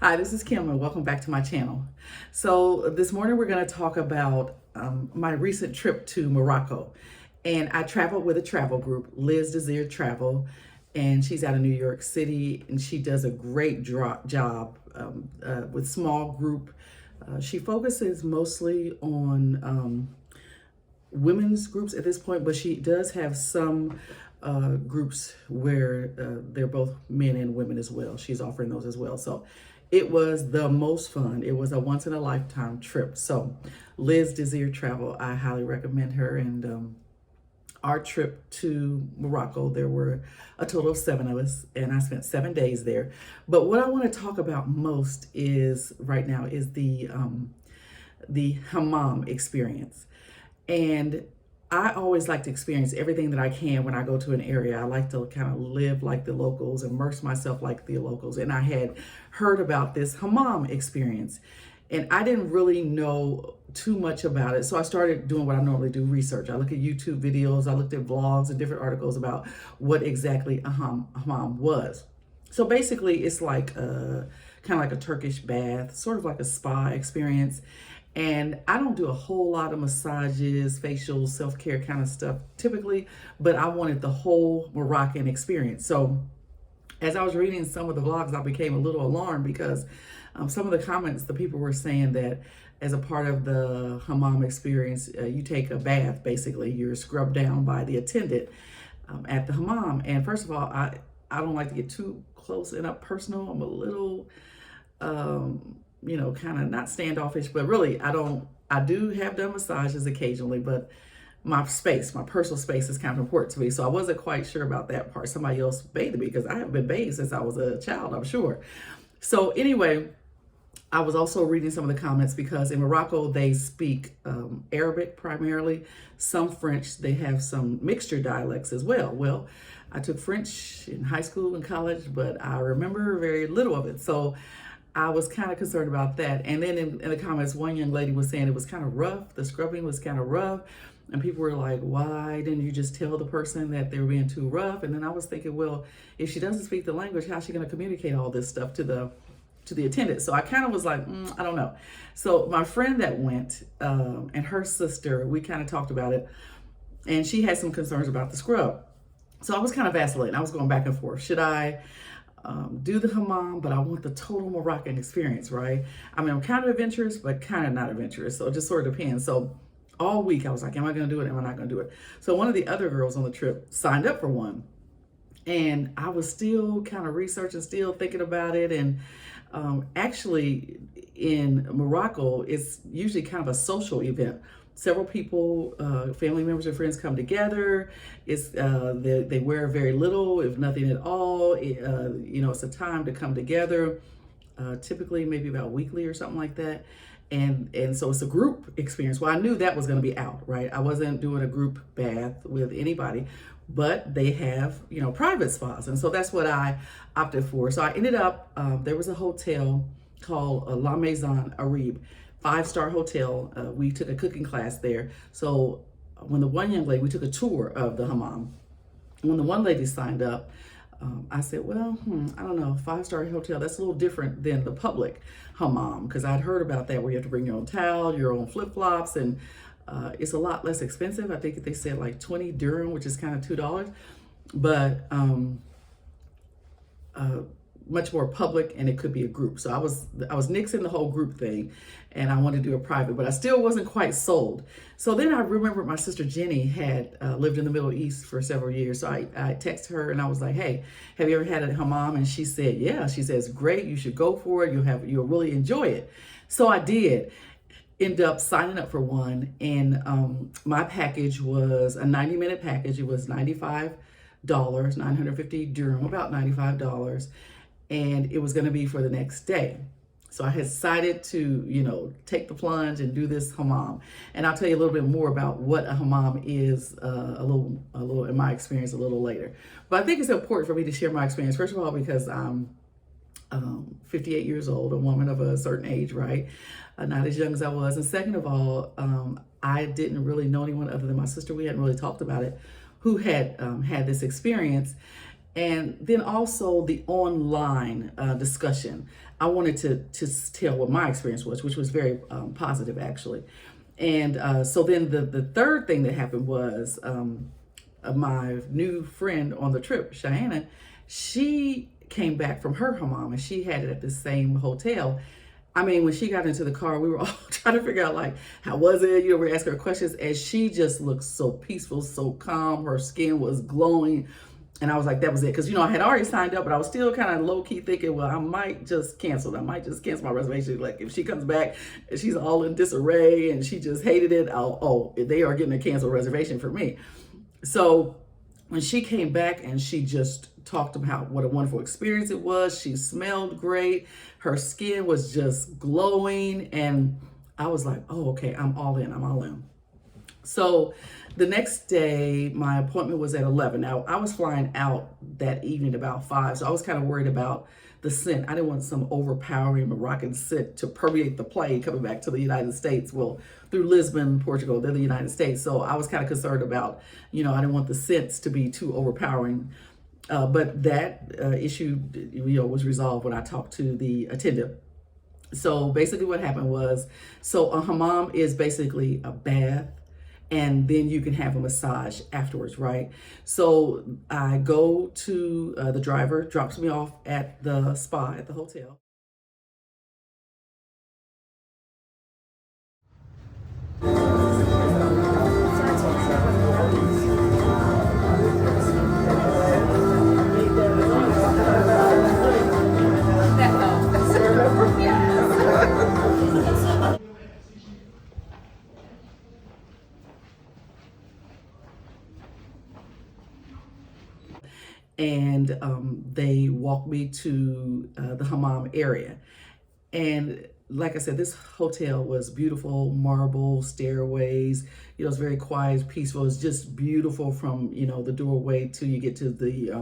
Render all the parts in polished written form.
Hi, this is Kim and welcome back to my channel. So this morning we're going to talk about my recent trip to Morocco. And I traveled with a travel group, Liz Desire Travel, and she's out of New York City and she does a great job with small group. She focuses mostly on women's groups at this point, but she does have some groups where they're both men and women as well. She's offering those as well. So it was the most fun. It was a once in a lifetime trip. So Liz Desire Travel, I highly recommend her. And our trip to Morocco, there were a total of 7 of us and I spent 7 days there. But what I want to talk about most is right now is the Hammam experience. And I always like to experience everything that I can when I go to an area. I like to kind of live like the locals, immerse myself like the locals. And I had heard about this Hammam experience and I didn't really know too much about it. So I started doing what I normally do, research. I look at YouTube videos, I looked at vlogs and different articles about what exactly a Hammam was. So basically it's like kind of like a Turkish bath, sort of like a spa experience. And I don't do a whole lot of massages, facials, self-care kind of stuff typically, but I wanted the whole Moroccan experience. So as I was reading some of the vlogs, I became a little alarmed because some of the comments, the people were saying that as a part of the Hammam experience, you take a bath, basically. You're scrubbed down by the attendant at the Hammam. And first of all, I don't like to get too close and up personal. I'm a little... kind of not standoffish, but really I do have done massages occasionally, but my personal space is kind of important to me. So I wasn't quite sure about that part. Somebody else bathed me because I haven't been bathed since I was a child, I'm sure. So anyway, I was also reading some of the comments because in Morocco, they speak Arabic primarily, some French, they have some mixture dialects as well. Well, I took French in high school and college, but I remember very little of it. So I was kind of concerned about that. And then in the comments, one young lady was saying it was kind of rough. The scrubbing was kind of rough. And people were like, why didn't you just tell the person that they were being too rough? And then I was thinking, well, if she doesn't speak the language, how's she going to communicate all this stuff to the attendant? So I kind of was like, I don't know. So my friend that went and her sister, we kind of talked about it. And she had some concerns about the scrub. So I was kind of vacillating. I was going back and forth. Should I do the Hammam, but I want the total Moroccan experience, right? I mean, I'm kind of adventurous, but kind of not adventurous. So it just sort of depends. So all week I was like, am I going to do it? Am I not going to do it? So one of the other girls on the trip signed up for one. And I was still kind of researching, still thinking about it. And actually in Morocco, it's usually kind of a social event. Several people, family members and friends come together. It's they wear very little, if nothing at all. It's a time to come together, typically maybe about weekly or something like that. And so it's a group experience. Well, I knew that was going to be out, right? I wasn't doing a group bath with anybody, but they have, private spas. And so that's what I opted for. So I ended up, there was a hotel called La Maison Arabe, 5-star hotel. We took a cooking class there. So when the one young lady, we took a tour of the Hammam. When the one lady signed up, I said, well, I don't know, 5-star hotel, that's a little different than the public Hammam, because I'd heard about that where you have to bring your own towel, your own flip-flops, and it's a lot less expensive. I think they said like 20 dirham, which is kind of $2, but much more public, and it could be a group. So I was nixing the whole group thing, and I wanted to do a private, but I still wasn't quite sold. So then I remembered my sister Jenny had lived in the Middle East for several years. So I texted her and I was like, hey, have you ever had a Hammam? And she said, yeah. She says, great, you should go for it. You'll really enjoy it. So I did end up signing up for one, and my package was a 90-minute package. It was $95, 950 dirham, about $95. And it was going to be for the next day. So I had decided to, take the plunge and do this Hammam. And I'll tell you a little bit more about what a Hammam is a little in my experience a little later. But I think it's important for me to share my experience. First of all, because I'm 58 years old, a woman of a certain age, right? Not as young as I was. And second of all, I didn't really know anyone other than my sister. We hadn't really talked about it, who had had this experience. And then also the online discussion. I wanted to tell what my experience was, which was very positive actually. And so then the third thing that happened was my new friend on the trip, Cheyenne, she came back from her hammam and she had it at the same hotel. I mean, when she got into the car, we were all trying to figure out, like, how was it? You know, we're asking her questions, and she just looked so peaceful, so calm. Her skin was glowing. And I was like, that was it. Because, you know, I had already signed up, but I was still kind of low key thinking, well, I might just cancel. I might just cancel my reservation. Like, if she comes back and she's all in disarray and she just hated it, they are getting a canceled reservation for me. So when she came back and she just talked about what a wonderful experience it was, she smelled great, her skin was just glowing, and I was like, oh, okay, I'm all in. So the next day, my appointment was at 11. Now, I was flying out that evening about 5, so I was kind of worried about the scent. I didn't want some overpowering Moroccan scent to permeate the plane coming back to the United States. Well, through Lisbon, Portugal, then the United States. So I was kind of concerned about, you know, I didn't want the scents to be too overpowering. But that issue, you know, was resolved when I talked to the attendant. So basically what happened was, so a hammam is basically a bath, and then you can have a massage afterwards, right? So I go to the driver, drops me off at the spa at the hotel. And they walked me to the hammam area. And like I said, this hotel was beautiful, marble stairways. You know, it's very quiet, peaceful. It's just beautiful from, you know, the doorway till you get to the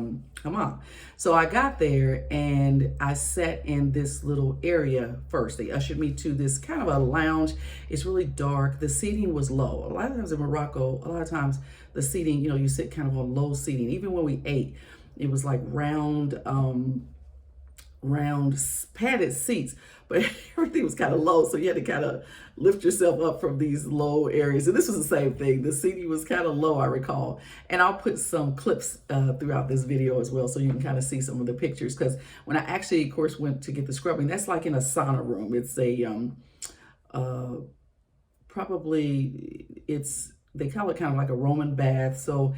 hammam. So I got there and I sat in this little area first. They ushered me to this kind of a lounge. It's really dark. The seating was low. A lot of times in Morocco, a lot of times the seating, you know, you sit kind of on low seating. Even when we ate, it was like round padded seats, but everything was kind of low, so you had to kind of lift yourself up from these low areas. And this was the same thing. The seating was kind of low, I recall. And I'll put some clips throughout this video as well, so you can kind of see some of the pictures. Because when I actually, of course, went to get the scrubbing, that's like in a sauna room. It's a they call it kind of like a Roman bath. So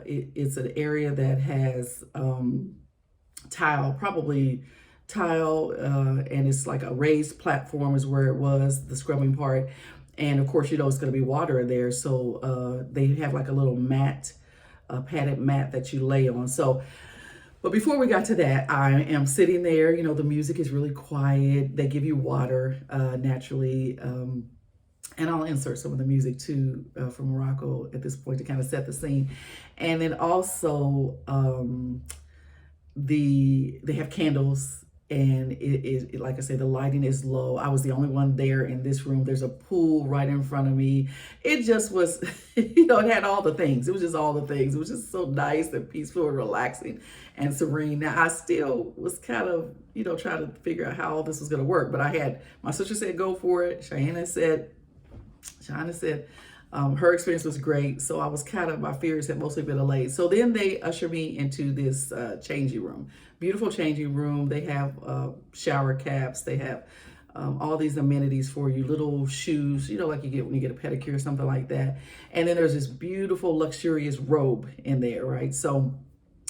it's an area that has probably tile, and it's like a raised platform is where it was, the scrubbing part. And of course, you know, it's going to be water in there. So they have like a little mat, a padded mat that you lay on. So, but before we got to that, I am sitting there, you know, the music is really quiet. They give you water naturally. And I'll insert some of the music too from Morocco at this point to kind of set the scene. And then also they have candles, and it like I said, the lighting is low. I was the only one there in this room. There's a pool right in front of me. It just was, you know, it had all the things. It was just all the things. It was just so nice and peaceful and relaxing and serene. Now I still was kind of, you know, trying to figure out how all this was going to work. But my sister said, go for it. Shaina said her experience was great. So I was my fears had mostly been allayed. So then they usher me into this changing room, beautiful changing room. They have shower caps. They have all these amenities for you, little shoes, you know, like you get when you get a pedicure or something like that. And then there's this beautiful, luxurious robe in there, right? So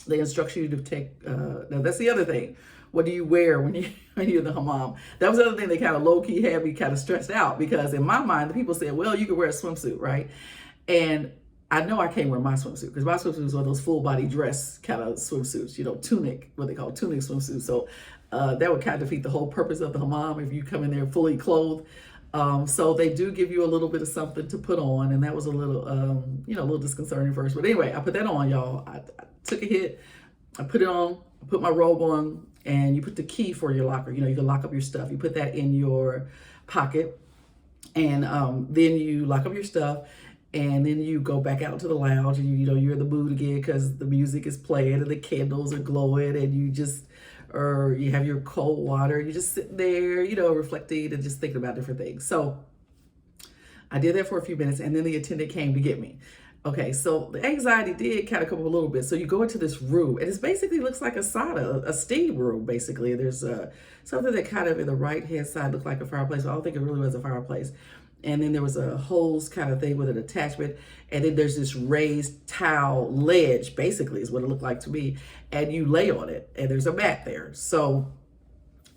they instruct you to take, now that's the other thing. What do you wear when you're in the hammam? That was the other thing that kind of low-key had me kind of stressed out, because in my mind, the people said, well, you can wear a swimsuit, right? And I know I can't wear my swimsuit, because my swimsuits are those full body dress kind of swimsuits, you know, tunic, what they call tunic swimsuits. So that would kind of defeat the whole purpose of the hammam if you come in there fully clothed. So they do give you a little bit of something to put on, and that was a little, you know, a little disconcerting first. But anyway, I put that on, y'all. I took a hit. I put it on, put my robe on, and you put the key for your locker. You know, you can lock up your stuff. You put that in your pocket, and then you lock up your stuff, and then you go back out to the lounge, and you know you're in the mood again because the music is playing and the candles are glowing, and you just, or you have your cold water. You just sit there, you know, reflecting and just thinking about different things. So I did that for a few minutes, and then the attendant came to get me. Okay, so the anxiety did kind of come up a little bit. So you go into this room, and it basically looks like a sauna, a steam room, basically. There's something that kind of in the right-hand side looked like a fireplace, but I don't think it really was a fireplace. And then there was a hose kind of thing with an attachment. And then there's this raised towel ledge, basically, is what it looked like to me. And you lay on it, and there's a mat there. So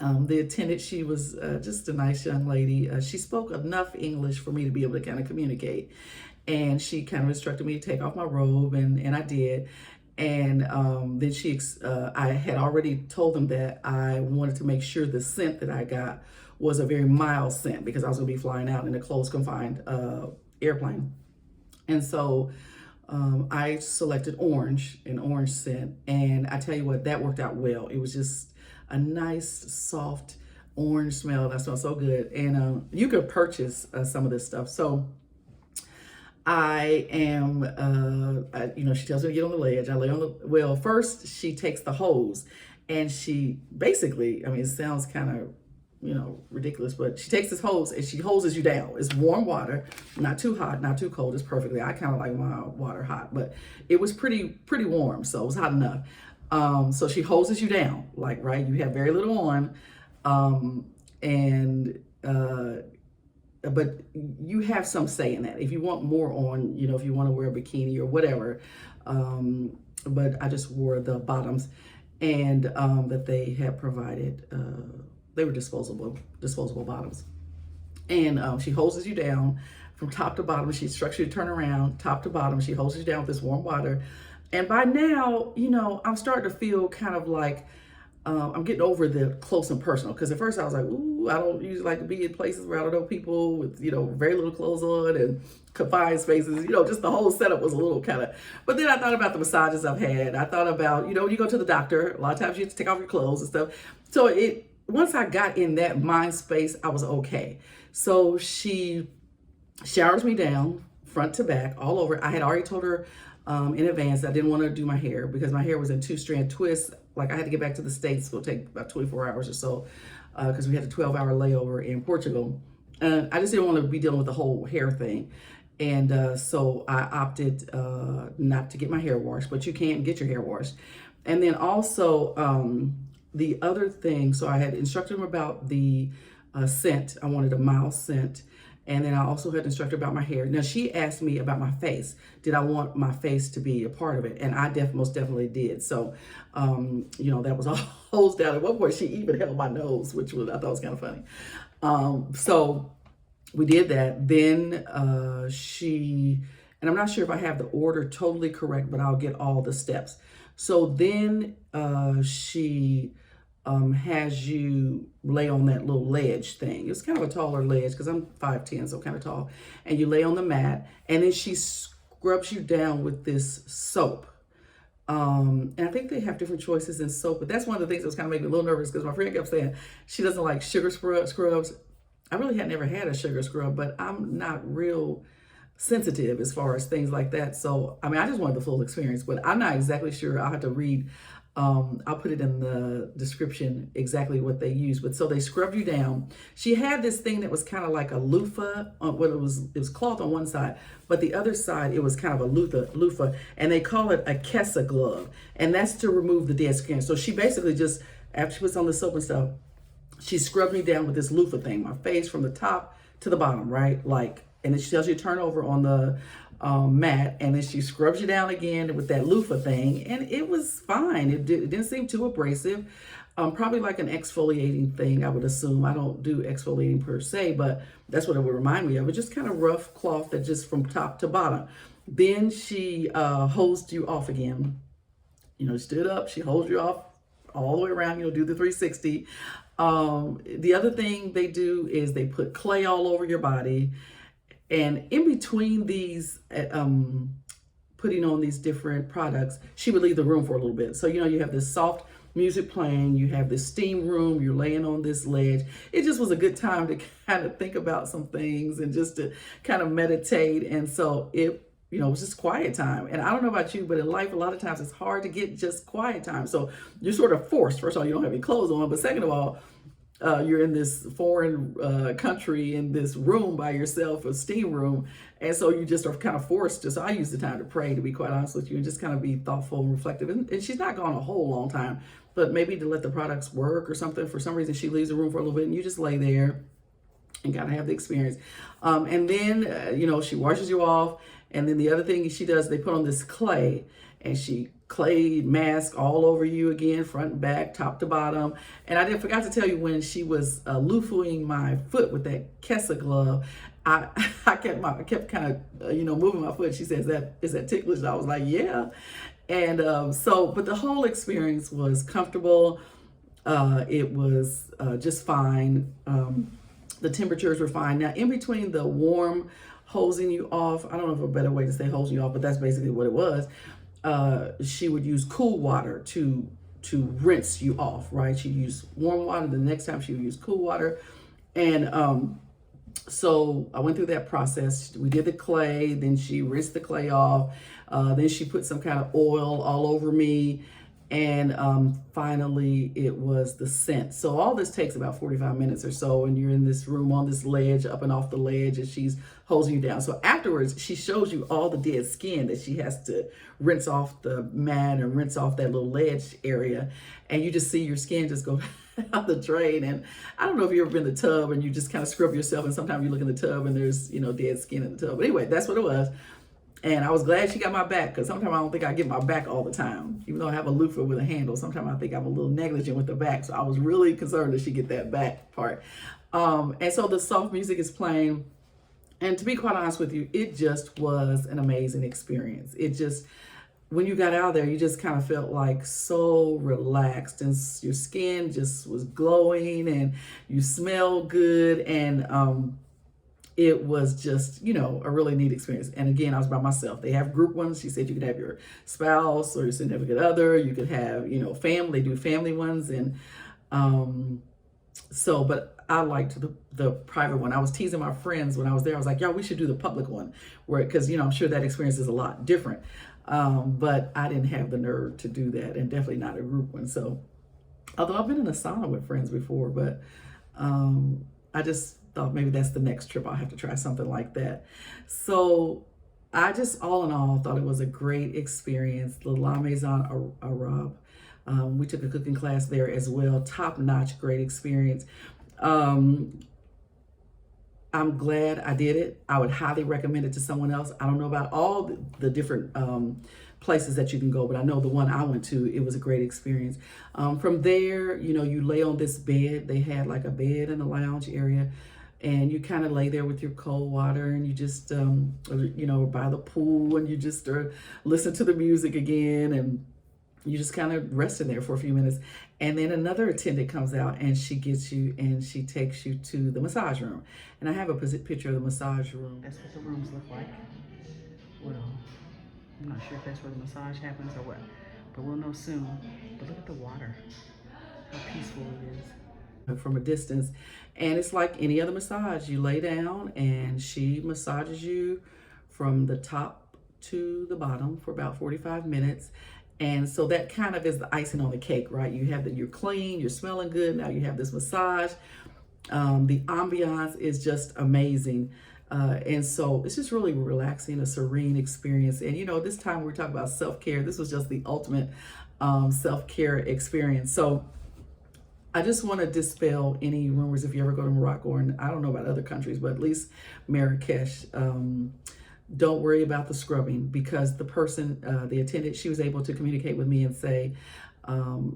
the attendant, she was just a nice young lady. She spoke enough English for me to be able to kind of communicate. And she kind of instructed me to take off my robe, and I did. And then I had already told them that I wanted to make sure the scent that I got was a very mild scent because I was going to be flying out in a closed confined airplane. And so I selected an orange scent. And I tell you what, that worked out well. It was just a nice, soft orange smell. That smelled so good. And you could purchase some of this stuff. So I am, you know, she tells me to get on the ledge. I lay on well, first she takes the hose and she basically, I mean, it sounds kind of, you know, ridiculous, but she takes this hose and she hoses you down. It's warm water, not too hot, not too cold. It's perfectly. I kind of like my water hot, but it was pretty warm. So it was hot enough. So she hoses you down, like, right. You have very little on. But you have some say in that. If you want more on, you know, if you want to wear a bikini or whatever. But I just wore the bottoms and that they had provided. They were disposable bottoms. And she hoses you down from top to bottom. She instructs you to turn around, top to bottom. She hoses you down with this warm water. And by now, you know, I'm starting to feel kind of like, I'm getting over the close and personal. Because at first I was like, ooh, I don't usually like to be in places where I don't know people with, you know, very little clothes on and confined spaces. You know, just the whole setup was a little kind of. But then I thought about the massages I've had. I thought about, you know, you go to the doctor. A lot of times you have to take off your clothes and stuff. So once I got in that mind space, I was okay. So she showers me down, front to back, all over. I had already told her in advance I didn't want to do my hair because my hair was in 2-strand twists. Like I had to get back to the States. It'll take about 24 hours or so because we had a 12-hour layover in Portugal. And I just didn't want to be dealing with the whole hair thing. And so I opted not to get my hair washed, but you can get your hair washed. And then also the other thing, so I had instructed them about the scent. I wanted a mild scent. And then I also had instructed about my hair. Now she asked me about my face. Did I want my face to be a part of it? And I most definitely did. So, you know, that was all hosed down. At one point, she even held my nose, which I thought was kind of funny. So we did that. Then and I'm not sure if I have the order totally correct, but I'll get all the steps. So then she has you lay on that little ledge thing. It's kind of a taller ledge because I'm 5'10", so kind of tall. And you lay on the mat, and then she scrubs you down with this soap. And I think they have different choices in soap, but that's one of the things that was kind of making me a little nervous because my friend kept saying she doesn't like sugar scrubs. I really had never had a sugar scrub, but I'm not real sensitive as far as things like that. So, I mean, I just wanted the full experience, but I'm not exactly sure. I'll have to read. I'll put it in the description exactly what they use. But so they scrubbed you down. She had this thing that was kind of like a loofah. It was cloth on one side, but the other side it was kind of a loofah, and they call it a Kessa glove, and that's to remove the dead skin. So she basically just, after she puts on the soap and stuff, she scrubbed me down with this loofah thing, my face from the top to the bottom, right? Like, and then she tells you to turn over on the mat, and then she scrubs you down again with that loofah thing, and it was fine. It didn't seem too abrasive. Probably like an exfoliating thing, I would assume. I don't do exfoliating per se, but that's what it would remind me of. It's just kind of rough cloth that just from top to bottom. Then she hosed you off again. You know, stood up, she hosed you off all the way around, you know, do the 360. The other thing they do is they put clay all over your body. And in between these, putting on these different products, she would leave the room for a little bit. So, you know, you have this soft music playing. You have this steam room. You're laying on this ledge. It just was a good time to kind of think about some things and just to kind of meditate. And so it was just quiet time. And I don't know about you, but in life, a lot of times it's hard to get just quiet time. So you're sort of forced. First of all, you don't have any clothes on, but second of all, you're in this foreign country in this room by yourself, a steam room. And so you just are kind of forced to, so I use the time to pray, to be quite honest with you, and just kind of be thoughtful and reflective. And she's not gone a whole long time, but maybe to let the products work or something. For some reason, she leaves the room for a little bit and you just lay there and kind of have the experience. And then, she washes you off. And then the other thing she does, they put on this clay, and she clay mask all over you again, front and back, top to bottom. And I forgot to tell you, when she was loofahing my foot with that Kessa glove, I kept kind of moving my foot. She says, is that ticklish? And I was like, yeah. And but the whole experience was comfortable. It was just fine. The temperatures were fine. Now, in between the warm hosing you off, I don't know if a better way to say hosing you off, but that's basically what it was. She would use cool water to rinse you off, right? She'd use warm water. The next time she would use cool water. And so I went through that process. We did the clay, then she rinsed the clay off. Then she put some kind of oil all over me. And finally, it was the scent. So all this takes about 45 minutes or so, and you're in this room on this ledge, up and off the ledge, and she's hosing you down. So afterwards, she shows you all the dead skin that she has to rinse off the mat and rinse off that little ledge area. And you just see your skin just go out the drain. And I don't know if you've ever been in the tub and you just kind of scrub yourself, and sometimes you look in the tub and there's, dead skin in the tub. But anyway, that's what it was. And I was glad she got my back, because sometimes I don't think I get my back all the time. Even though I have a loofah with a handle, sometimes I think I'm a little negligent with the back. So I was really concerned that she get that back part. And so the soft music is playing. And to be quite honest with you, it just was an amazing experience. It just, when you got out there, you just kind of felt like so relaxed, and your skin just was glowing, and you smelled good. And it was just, a really neat experience. And again, I was by myself. They have group ones. She said you could have your spouse or your significant other. You could have, family. They do family ones. And but I liked the private one. I was teasing my friends when I was there. I was like, y'all, we should do the public one, because, I'm sure that experience is a lot different. But I didn't have the nerve to do that, and definitely not a group one. So, although I've been in a sauna with friends before, but I just thought maybe that's the next trip. I'll have to try something like that. So I just, all in all, thought it was a great experience. The Maison Arabe. We took a cooking class there as well. Top-notch, great experience. I'm glad I did it. I would highly recommend it to someone else. I don't know about all the different places that you can go, but I know the one I went to, it was a great experience. From there, you lay on this bed. They had like a bed in the lounge area, and you kind of lay there with your cold water, and you just, by the pool, and you just listen to the music again, and you just kind of rest in there for a few minutes. And then another attendant comes out, and she gets you, and she takes you to the massage room. And I have a picture of the massage room. That's what the rooms look like. Well, I'm not sure if that's where the massage happens or what, but we'll know soon. But look at the water, how peaceful it is from a distance. And it's like any other massage. You lay down, and she massages you from the top to the bottom for about 45 minutes. And so that kind of is the icing on the cake, right? You have you're clean, you're smelling good. Now you have this massage. The ambiance is just amazing. And so it's just really relaxing, a serene experience. And, this time we're talking about self-care. This was just the ultimate self-care experience. So I just want to dispel any rumors if you ever go to Morocco, and I don't know about other countries, but at least Marrakech, don't worry about the scrubbing, because the person, the attendant, she was able to communicate with me and say,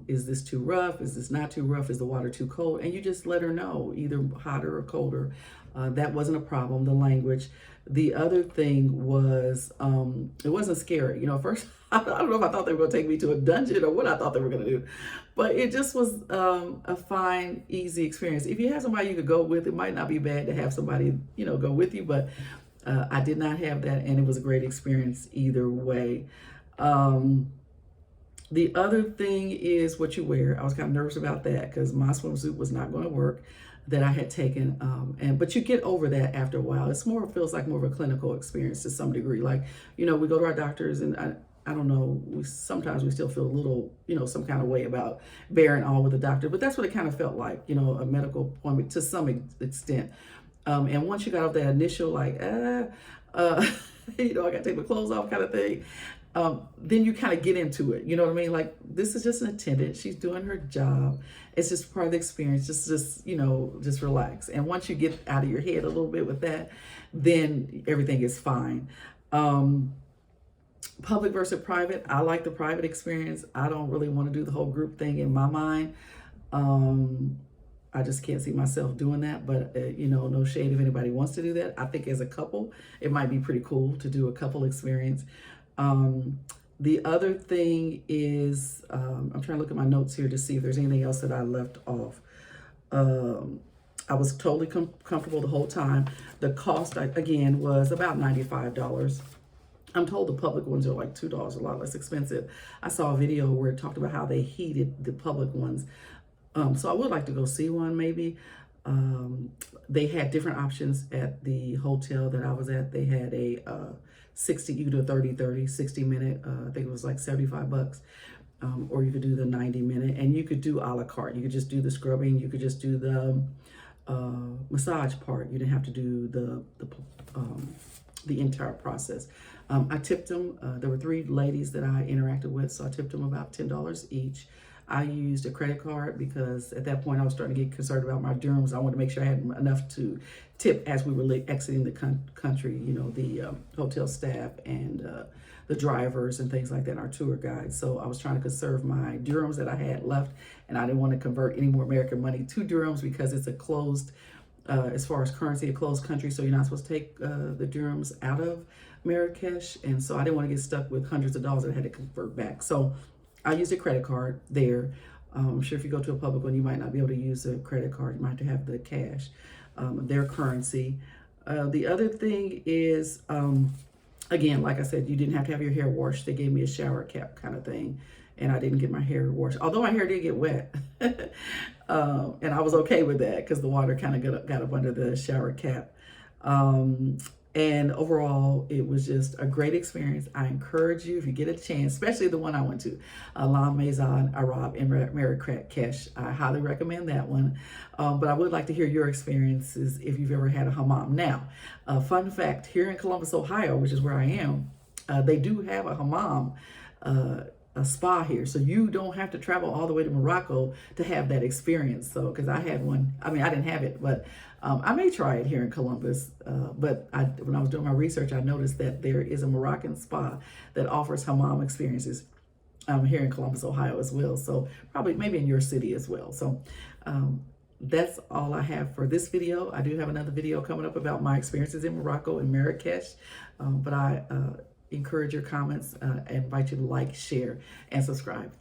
is this too rough? Is this not too rough? Is the water too cold? And you just let her know, either hotter or colder. That wasn't a problem, the language. The other thing was, it wasn't scary. First, I don't know if I thought they were going to take me to a dungeon or what I thought they were going to do. But it just was a fine, easy experience. If you have somebody you could go with, it might not be bad to have somebody, go with you. But I did not have that, and it was a great experience either way. The other thing is what you wear. I was kind of nervous about that because my swimsuit was not going to work that I had taken. But you get over that after a while. It's more, feels like more of a clinical experience to some degree. Like, we go to our doctors and I don't know, sometimes we still feel a little, some kind of way about bearing all with the doctor, but that's what it kind of felt like, a medical appointment to some extent. And once you got off that initial, like, I got to take my clothes off kind of thing, then you kind of get into it. You know what I mean? Like, this is just an attendant. She's doing her job. It's just part of the experience. Just relax. And once you get out of your head a little bit with that, then everything is fine. Public versus private. I like the private experience. I don't really want to do the whole group thing in my mind. I just can't see myself doing that, but no shade if anybody wants to do that. I think as a couple, it might be pretty cool to do a couple experience. The other thing is, I'm trying to look at my notes here to see if there's anything else that I left off. I was totally comfortable the whole time. The cost, again, was about $95. I'm told the public ones are like $2, a lot less expensive. I saw a video where it talked about how they heated the public ones. So I would like to go see one maybe. They had different options at the hotel that I was at. They had a 60, you could do a 30, 60 minute, I think it was like $75. Or you could do the 90-minute, and you could do a la carte. You could just do the scrubbing. You could just do the massage part. You didn't have to do the entire process. I tipped them. There were 3 ladies that I interacted with, so I tipped them about $10 each. I used a credit card because at that point I was starting to get concerned about my dirhams. I wanted to make sure I had enough to tip as we were exiting the country, the hotel staff and the drivers and things like that, and our tour guides. So I was trying to conserve my dirhams that I had left, and I didn't want to convert any more American money to dirhams because it's a closed, as far as currency, a closed country, so you're not supposed to take the dirhams out of Marrakech, and so I didn't want to get stuck with hundreds of dollars that I had to convert back. So I used a credit card there. I'm sure if you go to a public one, you might not be able to use a credit card. You might have to have the cash, their currency. The other thing is, again, like I said, you didn't have to have your hair washed. They gave me a shower cap kind of thing, and I didn't get my hair washed, although my hair did get wet. And I was okay with that because the water kind of got up under the shower cap. And overall, it was just a great experience. I encourage you, if you get a chance, especially the one I went to, La Maison Arabe in Marrakech. I highly recommend that one. But I would like to hear your experiences if you've ever had a hammam. Now, fun fact, here in Columbus, Ohio, which is where I am, they do have a hammam, a spa here, so you don't have to travel all the way to Morocco to have that experience. So, because I had one, I didn't have it, but I may try it here in Columbus. But when I was doing my research, I noticed that there is a Moroccan spa that offers hammam experiences here in Columbus, Ohio as well. So probably maybe in your city as well. So that's all I have for this video. I do have another video coming up about my experiences in Morocco and Marrakech, but I encourage your comments and invite you to like, share, and subscribe.